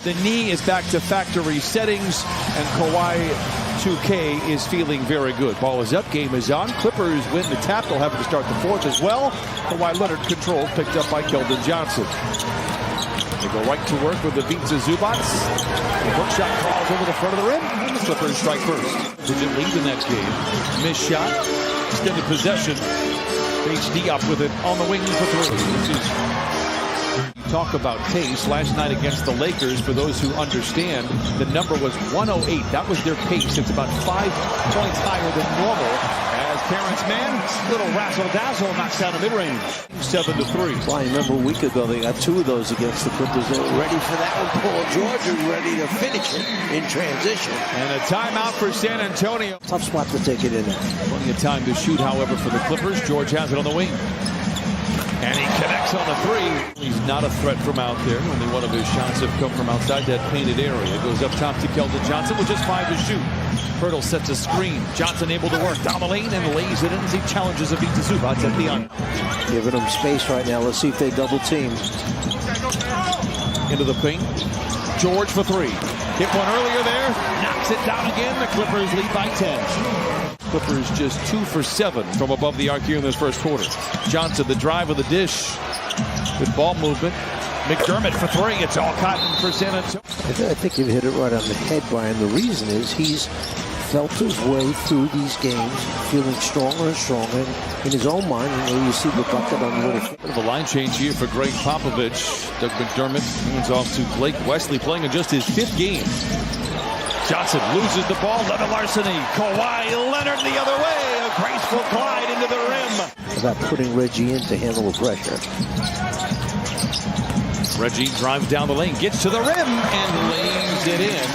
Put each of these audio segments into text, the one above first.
The knee is back to factory settings, and Kawhi 2K is feeling very good. Ball is up, game is on. Clippers win the tap. They'll have to start the fourth as well. Kawhi Leonard controls, picked up by Keldon Johnson. They go right to work with the Vitsa Zubats. The hook shot crawls over the front of the rim, and the Clippers strike first. Didn't lead the next game. Missed shot, extended possession. Paige Diop with it on the wing for three. Talk about pace. Last night against the Lakers, for those who understand, the number was 108. That was their pace. It's about 5 points higher than normal. As Terrence Mann, little razzle-dazzle, knocks down a mid-range. 7-3. Well, I remember a week ago they got 2 of those against the Clippers. They were ready for that one. Paul George was ready to finish it in transition. And a timeout for San Antonio. Tough spot to take it in there. Plenty of time to shoot, however, for the Clippers. George has it on the wing. And he connects on the three. He's not a threat from out there. Only one of his shots have come from outside that painted area. Goes up top to Keldon Johnson with just 5 to shoot. Hurdle sets a screen. Johnson able to work down the lane and lays it in as he challenges a beat to Zubats at the end. Giving them space right now. Let's see if they double team. Into the paint. George for 3. Hit one earlier there. Knocks it down again. The Clippers lead by 10. Clippers just 2 for 7 from above the arc here in this first quarter. Johnson, the drive of the dish. Good ball movement. McDermott for 3. It's all cotton for San Antonio. I think you hit it right on the head, Brian. The reason is he's felt his way through these games, feeling stronger and stronger. In his own mind, you see the bucket on the little. Bit of a line change here for Greg Popovich. Doug McDermott hands off to Blake Wesley, playing in just his 5th game. Johnson loses the ball. Leonard larceny. Kawhi Leonard the other way. A graceful glide into the rim. About putting Reggie in to handle the pressure. Reggie drives down the lane, gets to the rim, and lays it in.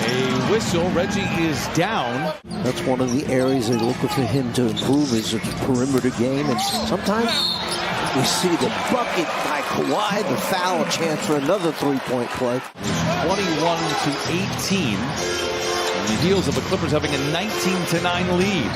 A whistle. Reggie is down. That's one of the areas they're looking for him to improve is its perimeter game. And sometimes we see the bucket by Kawhi, the foul, chance for another 3-point play. 21-18. On the heels of the Clippers having a 19-9 lead.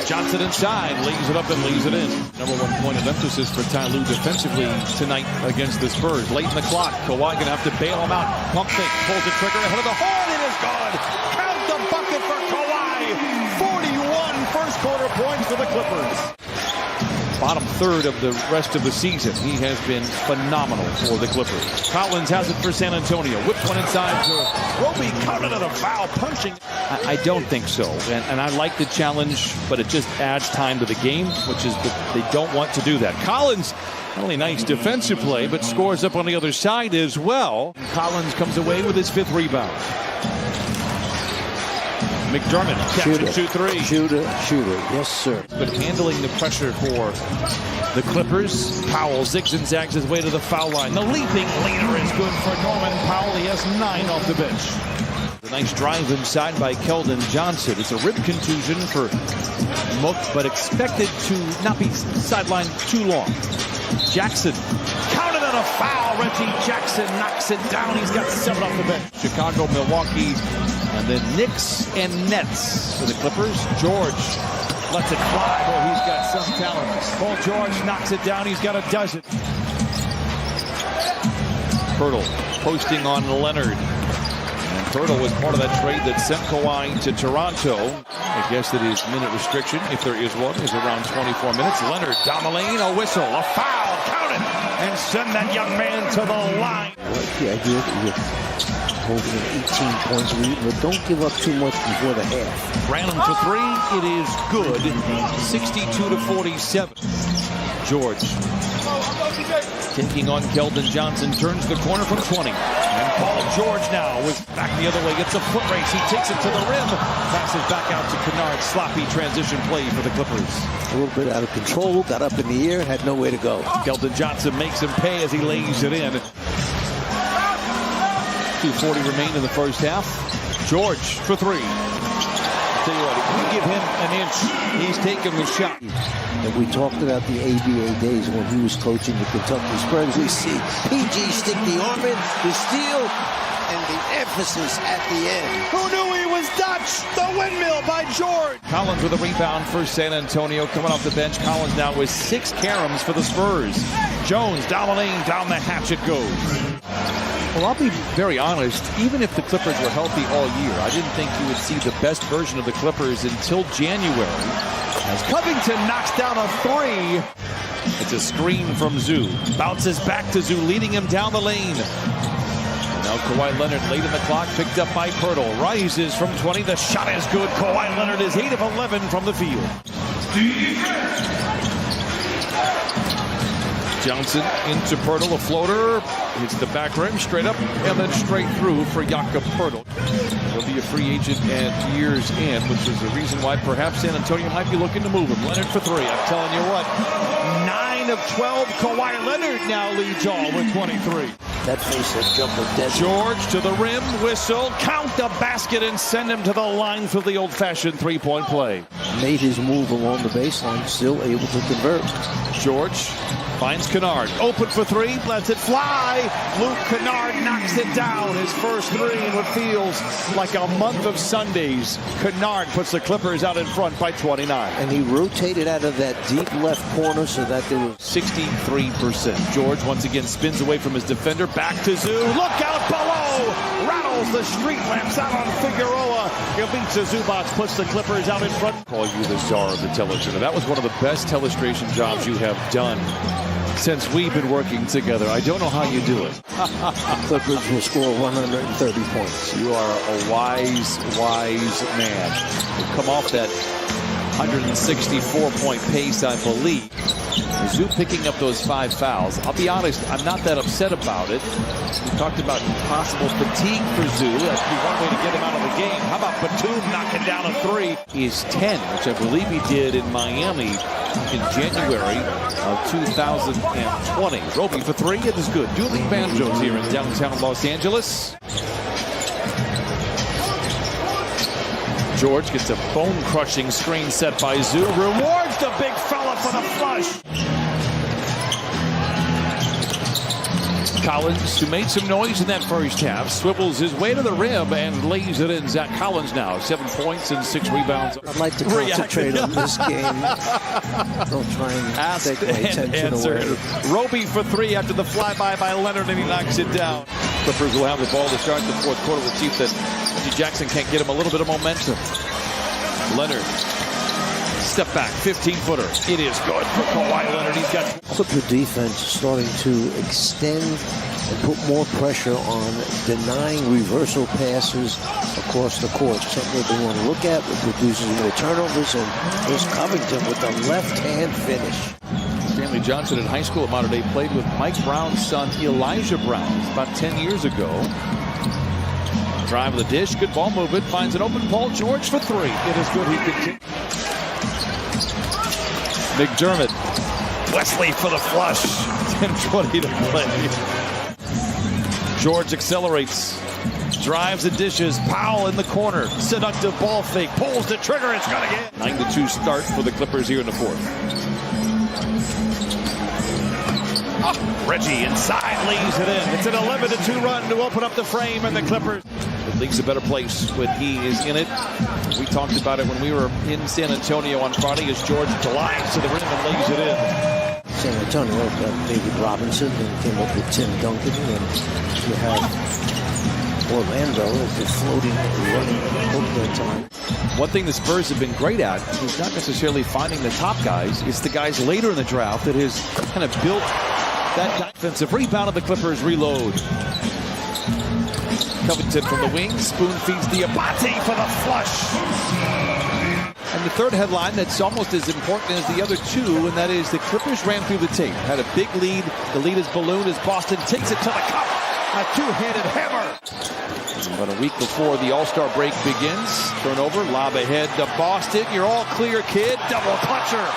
Johnson inside, lays it up and lays it in. Number 1 point of emphasis for Ty Lue defensively tonight against the Spurs. Late in the clock, Kawhi gonna have to bail him out. Pump fake, pulls the trigger ahead of the horn. It is gone. Count the bucket for Kawhi. 41 first quarter points for the Clippers. Bottom third of the rest of the season. He has been phenomenal for the Clippers. Collins has it for San Antonio. Whips one inside to Roby. Counted on a foul, punching. I don't think so. And I like the challenge, but it just adds time to the game, which is that they don't want to do that. Collins, not only nice defensive play, but scores up on the other side as well. Collins comes away with his 5th rebound. McDermott, catch and shoot 3. Shooter. Yes, sir. But handling the pressure for the Clippers. Powell zigs and zags his way to the foul line. The leaping leader is good for Norman Powell. He has 9 off the bench. A nice drive inside by Keldon Johnson. It's a rib contusion for Mook, but expected to not be sidelined too long. Jackson counted on a foul. Reggie Jackson knocks it down. He's got 7 off the bench. Chicago, Milwaukee, and then Knicks and Nets for the Clippers. George lets it fly. Boy, he's got some talent. Paul George knocks it down. He's got a dozen. Hurdle posting on Leonard. And Hurdle was part of that trade that sent Kawhi to Toronto. I guess that his minute restriction, if there is one, is around 24 minutes. Leonard down the lane, a whistle, a foul, count it, and send that young man to the line. I like the idea that you're holding an 18-point lead, but don't give up too much before the half. Branham for 3, it is good. 62-47. George taking on Keldon Johnson, turns the corner from 20. And Paul George now is back the other way, gets a foot race, he takes it to the rim, passes back out to Kennard. Sloppy transition play for the Clippers. A little bit out of control, got up in the air, had nowhere to go. Keldon Johnson makes him pay as he lays it in. 2:40 remain in the first half. George for 3. I'll tell you what, if you give him an inch, he's taking the shot. And we talked about the ABA days when he was coaching the Kentucky Spurs. We see PG stick the arm in, the steal, and the emphasis at the end. Who knew he was Dutch? The windmill by George. Collins with a rebound for San Antonio. Coming off the bench, Collins now with 6 caroms for the Spurs. Jones down the lane, down the hatch it goes. Well, I'll be very honest. Even if the Clippers were healthy all year, I didn't think you would see the best version of the Clippers until January. As Covington knocks down a three. It's a screen from Zoo. Bounces back to Zoo, leading him down the lane. Now Kawhi Leonard late in the clock, picked up by Pirtle. Rises from 20. The shot is good. Kawhi Leonard is 8 of 11 from the field. Johnson into Pirtle, a floater. Hits the back rim, straight up, and then straight through for Jakob Pirtle. He'll be a free agent at year's end, which is the reason why perhaps San Antonio might be looking to move him. Leonard for three. I'm telling you what, 9 of 12. Kawhi Leonard now leads all with 23. That face that jumper dead. George to the rim, whistle, count the basket, and send him to the line for the old-fashioned three-point play. Made his move along the baseline, still able to convert. George finds Kennard, open for three, lets it fly. Luke Kennard knocks it down. His first three in what feels like a month of Sundays. Kennard puts the Clippers out in front by 29. And he rotated out of that deep left corner so that there was 63%. George once again spins away from his defender. Back to Zoo. Look out below. Rattles the street lamps out on Figueroa. Ivica Zubac puts the Clippers out in front. Call you the czar of the television. That was one of the best telestration jobs you have done since we've been working together. I don't know how you do it. Clippers will score 130 points. You are a wise man. You come off that 164-point pace, I believe. Zoo picking up those 5 fouls. I'll be honest, I'm not that upset about it. We talked about possible fatigue for Zoo. That's one way to get him out of the game. How about Batum knocking down a three? He's 10, which I believe he did in Miami in January of 2020. Roby for three, it is good. Dueling banjos here in downtown Los Angeles. George gets a bone-crushing screen set by Zoo. Rewards the big fella for the flush. Collins, who made some noise in that first half, swivels his way to the rim and lays it in. Zach Collins now, 7 points and 6 rebounds. I'd like to concentrate on this game. Don't try and take my attention away. Roby for three after the flyby by Leonard, and he knocks it down. Clippers will have the ball to start the fourth quarter. Let's see if that Jackson can't get him a little bit of momentum. Leonard, step back, 15-footer. It is good for Kawhi Leonard. He's got Clipper defense starting to extend and put more pressure on denying reversal passes across the court. Something that they want to look at. It produces more turnovers, and there's Covington with the left-hand finish. Stanley Johnson in high school at Mater Dei played with Mike Brown's son Elijah Brown about 10 years ago. Drive of the dish, good ball movement, finds an open Paul George for three. It is good, he continues. McDermott, Wesley for the flush. 10-20 to play. George accelerates, drives the dishes. Powell in the corner, seductive ball fake, pulls the trigger. It's gonna get 9-2 start for the Clippers here in the fourth. Reggie inside lays it in. It's an 11-2 run to open up the frame, and the Clippers. The league's a better place when he is in it. We talked about it when we were in San Antonio on Friday as George glides to the rim and lays it in. San Antonio got David Robinson and came up with Tim Duncan, and you have Orlando just floating, running over the time. One thing the Spurs have been great at is not necessarily finding the top guys. It's the guys later in the draft that has kind of built that defensive rebound of the Clippers reload. Covington from the wing, spoon feeds Diabate for the flush. And the third headline that's almost as important as the other two, and that is the Clippers ran through the tape. Had a big lead. The lead is ballooned as Boston takes it to the cup. A two-handed hammer. But a week before the All-Star break begins, turnover, lob ahead to Boston. You're all clear, kid. Double clutcher.